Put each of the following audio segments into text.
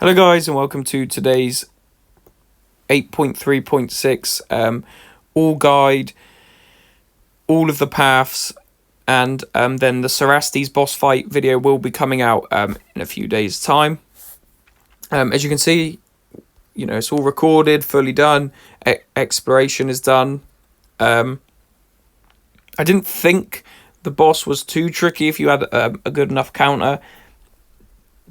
Hello guys and welcome to today's 8.3.6 all guide, all of the paths, and then the Cerastes boss fight video will be coming out in a few days time. As you can see, it's all recorded, fully done, exploration is done. I didn't think the boss was too tricky if you had a good enough counter.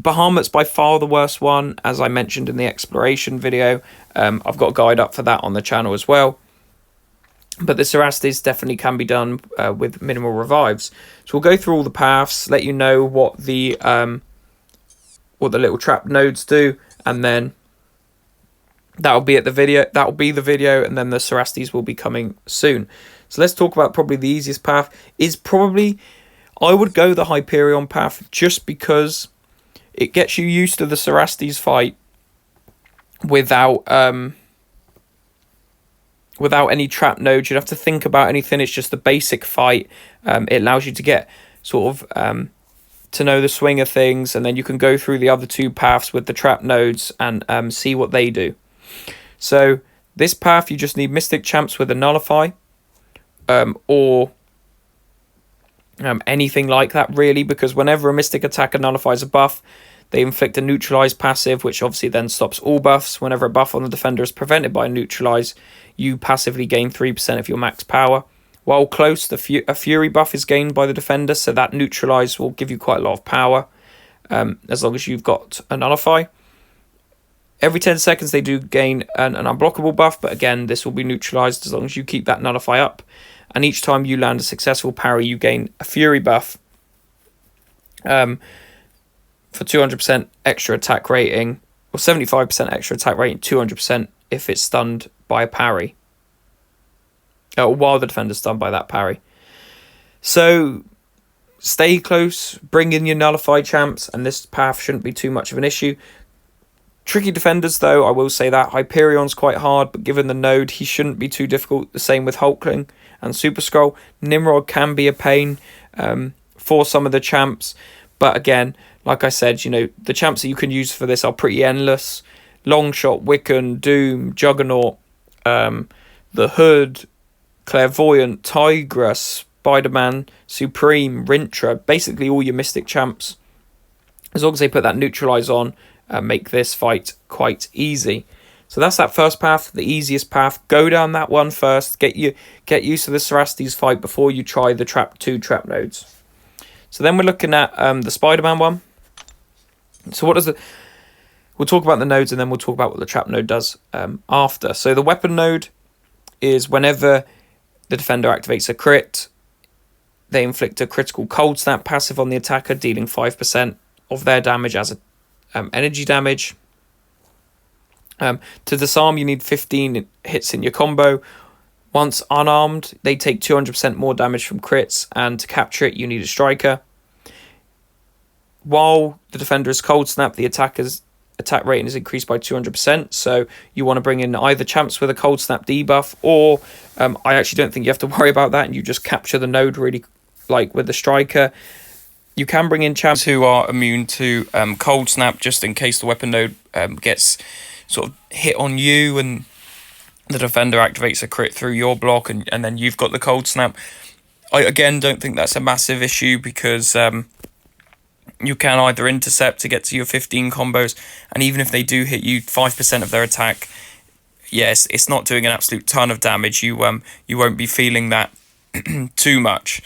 Bahamut's by far the worst one, as I mentioned in the exploration video. I've got a guide up for that on the channel as well. But the Cerastes definitely can be done with minimal revives. So we'll go through all the paths, let you know what the little trap nodes do, and then that'll be the video, and then the Cerastes will be coming soon. So let's talk about probably the easiest path. I would go the Hyperion path just because it gets you used to the Cerastes fight without any trap nodes. You don't have to think about anything. It's just the basic fight. It allows you to get sort of to know the swing of things, and then you can go through the other two paths with the trap nodes and see what they do. So this path, you just need Mystic Champs with a Nullify, or anything like that really, because whenever a Mystic attacker nullifies a buff, they inflict a Neutralize passive, which obviously then stops all buffs. Whenever a buff on the defender is prevented by a Neutralize, you passively gain 3% of your max power. While close, a Fury buff is gained by the defender, so that Neutralize will give you quite a lot of power, as long as you've got a Nullify. Every 10 seconds they do gain an unblockable buff, but again, this will be neutralized as long as you keep that Nullify up. And each time you land a successful parry, you gain a Fury buff for 200% extra attack rating, or 75% extra attack rating, 200% if it's stunned by a parry. While the defender's stunned by that parry. So stay close, bring in your Nullified champs, and this path shouldn't be too much of an issue. Tricky defenders though, I will say that. Hyperion's quite hard, but given the node, he shouldn't be too difficult. The same with Hulkling and Super Skrull. Nimrod can be a pain for some of the champs, but again, like I said, the champs that you can use for this are pretty endless. Longshot, Wiccan, Doom, Juggernaut, the Hood, Clairvoyant, Tigra, Spider-Man, Supreme, Rintra, basically all your Mystic champs. As long as they put that Neutralize on, make this fight quite easy. So that's that first path, the easiest path. Go down that one first. Get used to the Cerastes fight before you try the two trap nodes. So then we're looking at the Spider-Man one. So we'll talk about the nodes, and then we'll talk about what the trap node does after. So the weapon node is whenever the defender activates a crit, they inflict a critical cold snap passive on the attacker, dealing 5% of their damage as energy damage. To disarm, you need 15 hits in your combo. Once unarmed, they take 200% more damage from crits, and to capture it, you need a striker. While the defender is cold snap, the attacker's attack rating is increased by 200%. So you want to bring in either champs with a cold snap debuff, or I actually don't think you have to worry about that, and you just capture the node really, like with the striker. You can bring in champs who are immune to cold snap, just in case the weapon node gets sort of hit on you and the defender activates a crit through your block, and then you've got the cold snap. I again don't think that's a massive issue, because you can either intercept to get to your 15 combos, and even if they do hit you 5% of their attack, yes, it's not doing an absolute ton of damage. You won't be feeling that too much.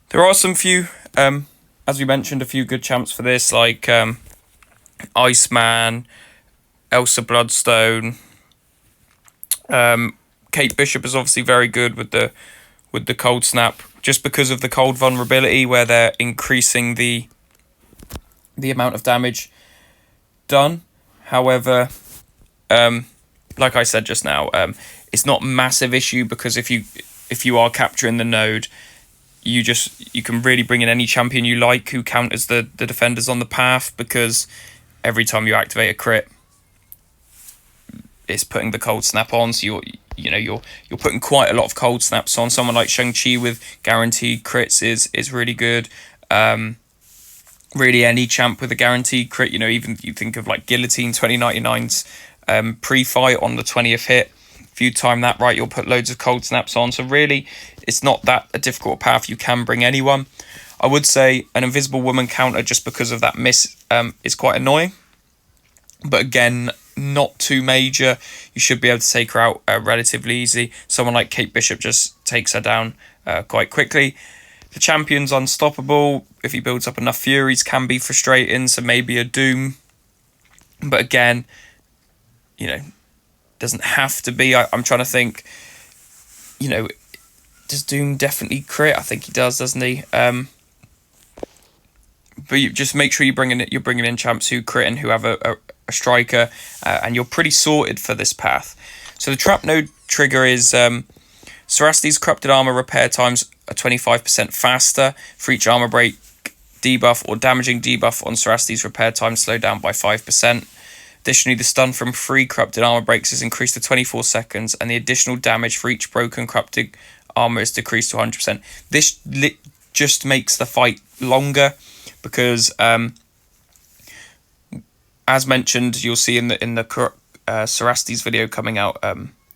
There are some few, as we mentioned, a few good champs for this, like Iceman, Elsa Bloodstone. Kate Bishop is obviously very good with the cold snap, just because of the cold vulnerability, where they're increasing the amount of damage done. However, like I said just now, it's not a massive issue, because if you are capturing the node, you can really bring in any champion you like who counters the defenders on the path, because every time you activate a crit, it's putting the cold snap on. So you're putting quite a lot of cold snaps on. Someone like Shang-Chi with guaranteed crits is really good. really any champ with a guaranteed crit. You know, even you think of like Guillotine 2099's pre-fight on the 20th hit. If you time that right, you'll put loads of cold snaps on. So really, it's not that a difficult path. You can bring anyone. I would say an Invisible Woman counter, just because of that miss, is quite annoying. But again, not too major. You should be able to take her out relatively easy. Someone like Kate Bishop just takes her down quite quickly. The champion's unstoppable. If he builds up enough Furies, can be frustrating. So maybe a Doom. But again, you know, doesn't have to be. I'm trying to think, you know, does Doom definitely crit? I think he does, doesn't he? But you just make sure you're bringing in champs who crit and who have a striker, and you're pretty sorted for this path. So the trap node trigger is Sarasti's corrupted armor repair times are 25% faster for each armor break debuff or damaging debuff on Sarasti's repair time slowed down by 5%. Additionally, the stun from 3 corrupted armor breaks is increased to 24 seconds, and the additional damage for each broken corrupted armor is decreased to 100%. This just makes the fight longer because, as mentioned, you'll see in the Sarasti's video coming out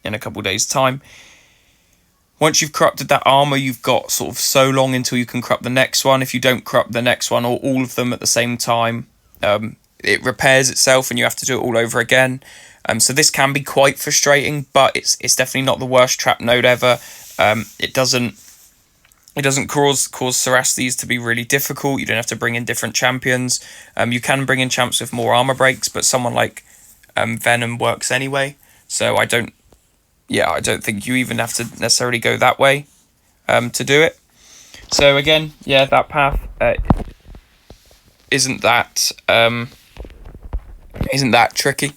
in a couple days' time. Once you've corrupted that armor, you've got sort of so long until you can corrupt the next one. If you don't corrupt the next one or all of them at the same time, it repairs itself and you have to do it all over again. So this can be quite frustrating, but it's definitely not the worst trap node ever. It doesn't cause Sarasti's to be really difficult. You don't have to bring in different champions. You can bring in champs with more armor breaks, but someone like Venom works anyway. So I don't think you even have to necessarily go that way to do it. So again, yeah, that path isn't that tricky.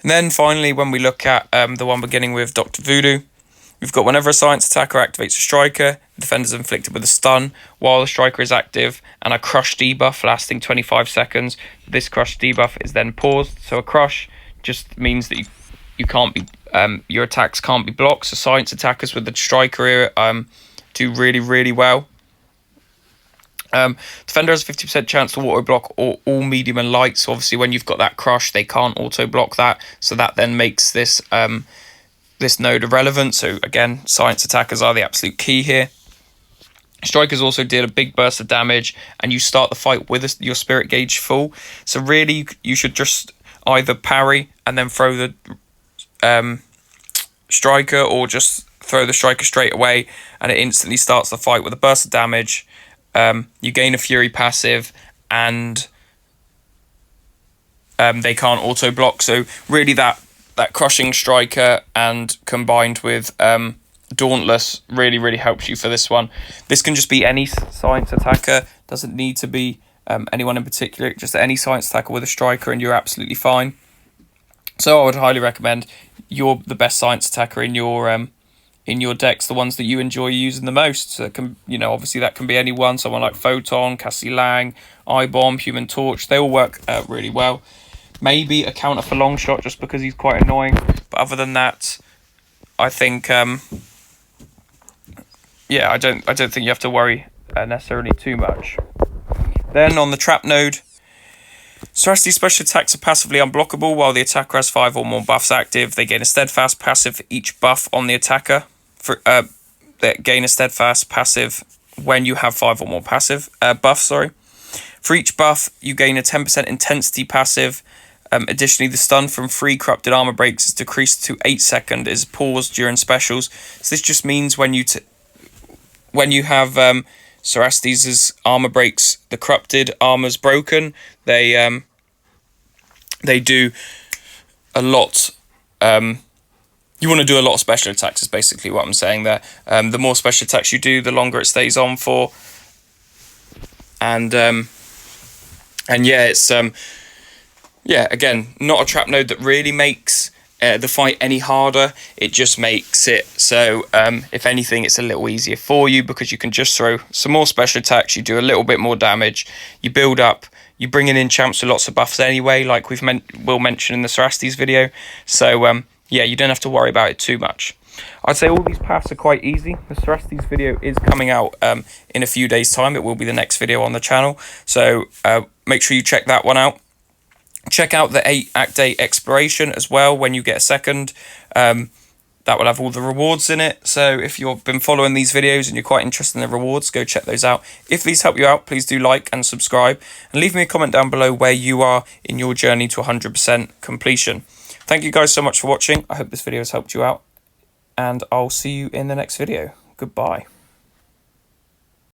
And then finally, when we look at the one beginning with Dr. Voodoo, we've got whenever a science attacker activates a striker, the defender is inflicted with a stun while the striker is active and a crush debuff lasting 25 seconds. This crush debuff is then paused. So a crush just means that you can't be your attacks can't be blocked. So science attackers with the striker do really, really well. Defender has a 50% chance to auto block all medium and light. So obviously when you've got that crush, they can't auto block that. So that then makes this this node irrelevant. So again, science attackers are the absolute key here. Strikers also did a big burst of damage, and you start the fight with your spirit gauge full. So really, you should just either parry and then throw the striker, or just throw the striker straight away, and it instantly starts the fight with a burst of damage. You gain a Fury passive, and they can't auto block. So really, that crushing striker and combined with Dauntless really helps you for this one. This can just be any science attacker, doesn't need to be anyone in particular, just any science attacker with a striker and you're absolutely fine. So I would highly recommend you're the best science attacker in your decks, the ones that you enjoy using the most. So it can, obviously that can be anyone, someone like Photon, Cassie Lang, I-Bomb, Human Torch, they all work really well. Maybe a counter for Longshot just because he's quite annoying, but other than that, I think I don't think you have to worry necessarily too much. Then on the trap node, Sarasti's special attacks are passively unblockable while the attacker has 5 or more buffs active. They gain a steadfast passive for each buff on the attacker. They gain a steadfast passive when you have 5 or more passive buffs. For each buff, you gain a 10% intensity passive. Additionally, the stun from 3 corrupted armor breaks is decreased to 8 seconds. Is paused during specials. So this just means when you have Sarasti's armor breaks, the corrupted armor's broken. They do a lot. You want to do a lot of special attacks is basically what I'm saying there. The more special attacks you do, the longer it stays on for. And yeah, it's again, not a trap node that really makes the fight any harder. It just makes it so if anything, it's a little easier for you because you can just throw some more special attacks. You do a little bit more damage. You build up. You bring in champs with lots of buffs anyway, like we'll mention in the Sarasti's video. So yeah, you don't have to worry about it too much. I'd say all these paths are quite easy. The Thrusties video is coming out in a few days' time. It will be the next video on the channel. So make sure you check that one out. Check out the 8-act day exploration as well when you get a second. That will have all the rewards in it. So if you've been following these videos and you're quite interested in the rewards, go check those out. If these help you out, please do like and subscribe. And leave me a comment down below where you are in your journey to 100% completion. Thank you guys so much for watching. I hope this video has helped you out. And I'll see you in the next video. Goodbye.